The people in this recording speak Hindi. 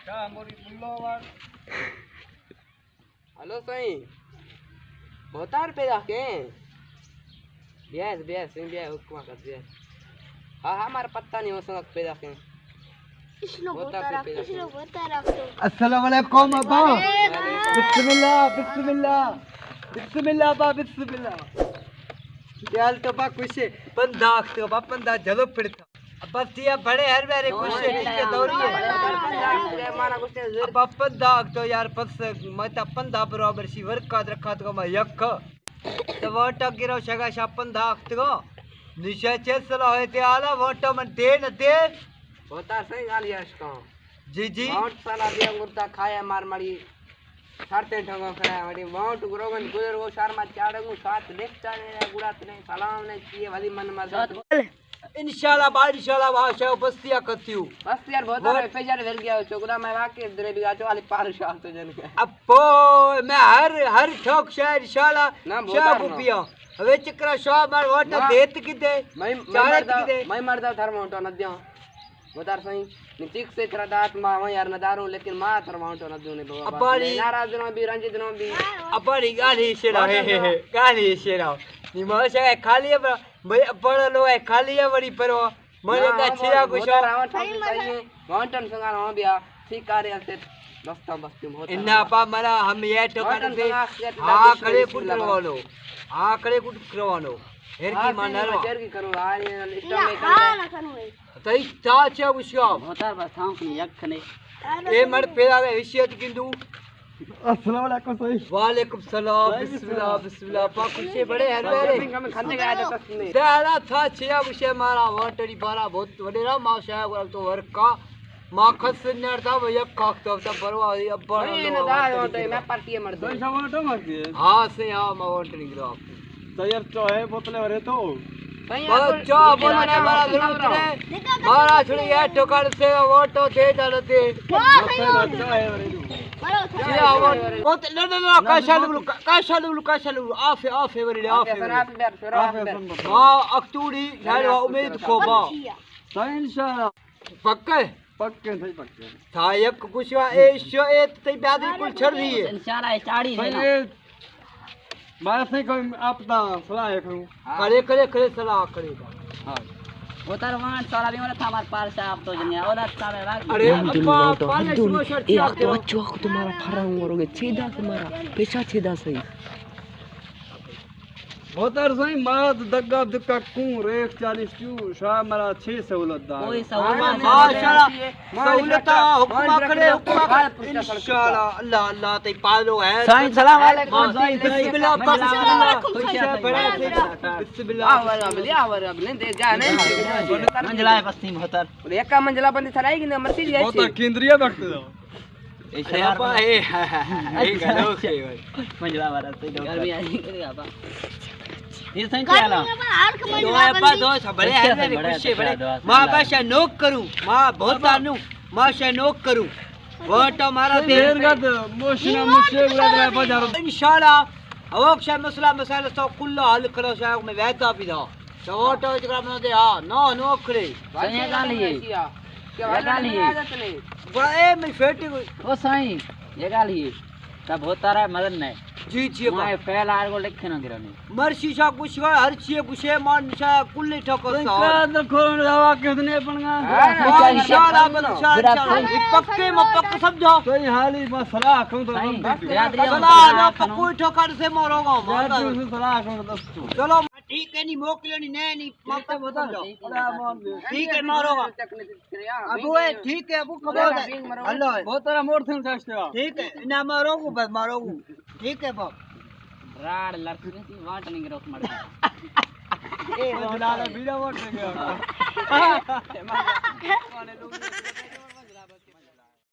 हेलो सही बहुत रुपये रखे बेस हुक्मा कर दिया। हाँ हमारा पत्ता नहीं हो सकता पे रखे अस्सलाम वालेकुम अब्बा। बिस्मिल्लाह बिस्मिल्लाह बिस्मिल्लाह अब्बा बिस्मिल्लाह। यार तो बा कुछ पंदा तो बा पंदा जलो पड़ता अब दिया बड़े हर बारे कुछ नीचे दौरी है माना कुछ अब पंदा तो यार बस मत पंदा बराबर सी वर्क का रखा तो मैं यक तो वोट गिरो शगा शा पंदा तो निशा चेसला है ते आला वोट मन दे न दे होता सही गाल यश का जी जी बहुत साला दिया गुरता खाया मार मारी सारते ठंगो खड़ा मड़ी बहुत गुरोगन गुजर वो शर्मा चाड़गू साथ देखता ने गुड़ात ने सलाम ने किए वाली मन मर इंशाल्लाह बारिशाला भाषा बस्तिया कथियो बस यार बहुत सारे पेजर वेल गया चोकरा में वाके दरे भी गाचो वाली पार शाह तो जन के अब मैं हर ठोक शहर शाला शाह पिया હવે ચકરા શો માર વોટ દેત કીધે मैं मरदा थरमाउंट न दियो बतार सही नितिक से तेरा दात मा यार न दारू लेकिन मा थरमाउंट न दूने बाबा अपारी नाराज न भी रंजित न भी अपारी गाली शेरा हे गाली शेरा नी मशा खाली भाई पड़ लो है खाली है बड़ी पर मरे का छिया कुछ माउंटेन संगा न बिया ठीक कार्य से बस्ता बस्ती होता इन्ना पा मरा हम ये ठोकर से हां खड़े कुट करवानो हां खड़े कुट करवानो हेर की मानरो हेर की करो आ लिस्ट में कर तई ता छे उसका होता बस हम यक ने ए मर पेरा विषय किंदु अस्सलाम वालेकुम सही वालेकुम सलाम बिस्मिल्लाह बिस्मिल्लाह पा कुछ बड़े हर बारे हम खाने गया था तस्ने दादा था छे विषय मारा वाटड़ी बारा बहुत वडेरा माशा तो वर्क का माखस नर था भैया काकतो था परवा अब बड़ा लो दादा मैं पार्टी मर दो टमाटो मार दिए हां से हां मैं वाटड़ी गिरा तो यार चाय बोतले भरे तो बच्चा बोलने वाला जरूरत है मारा छुड़ी है ठोकर से वोटो दे डालते चाय भरे बहुत ना काशालू आफे वरी आफे हां अक्तूरी झाड़वा उम्मीद को बा सही इंशाल्लाह पक्के पक्के सही पक्के था एक कुछ ए शो ए तई ब्यादरी कुल छड़ रही है इंशाल्लाह चाड़ी है बात नहीं कोई आपदा सलाह करूं करे सलाह करेगा हां उतर वहां सारा भी वाला था हमारे पास आप तो जने और अच्छा में लाग अरे अब्बा पाने शुरू शर्ट ये तो बच्चों को तुम्हारा फरा मरोगे सीधा तुम्हारा पैसा सीधा सही होतर सही माद दग्गा दुक्का कू रेख 40 क्यों शाह मरा 6 सहूलत दा कोई सहूलत माशाल्लाह सहूलत हुक्मा करे हुक्मा इंशाल्लाह अल्लाह अल्लाह तई पालो है सही सलाम वालेकुम सही बिस्मिल्लाह बिस्मिल्लाह आवर अब ले दे जा नहीं मंजिला है बस्ती में होतर एक का मंजिला बंदी थराई कि मरती जाए होता केंद्रीय वक्त दो यार ए गलो के मंजिला वाला सही गर्मी आ रही है आपा ये सही चला दो अपा दो बड़े है मेरे कुछ बड़े मां बाशा नोक करूं मां बहुत आनू मां शा नोक करूं वोट हमारा देर गद मोशना मुझे बुला बाजार इंशाल्लाह अवक शा मसला मसाइल तो कुल हल करो शा में वहता भी दो तो वोट जकरा में दे हां नो नोक करे सही गाली है क्या गाली है बड़े में फेटी ओ सही ये गाली है तब होता रहा मदन ने जी जी मैं पहला आर को लिखे ना गिराने मर्सी सा कुछ हर चीज कुछ मान सा कुल्ले ठोकर सा का खोल दवा कितने पड़गा इंशाल्लाह पक्के में पक्के समझो सही हाली बस सलाह कहूं तो सलाह ना पक्को ठोकर से मरोगा सलाह कहूं तो चलो ठीक है नहीं मोकलनी नहीं मत बता ठीक है मारोगा अब वो ठीक है अब खबर है हेलो बहुत तरह मोड़ थे सास्ते ठीक है ना मारोगू बस मारोगू ठीक है बाप राड लड़की वाट नहीं गिरो मर ए बोला बीड़ा वोट गया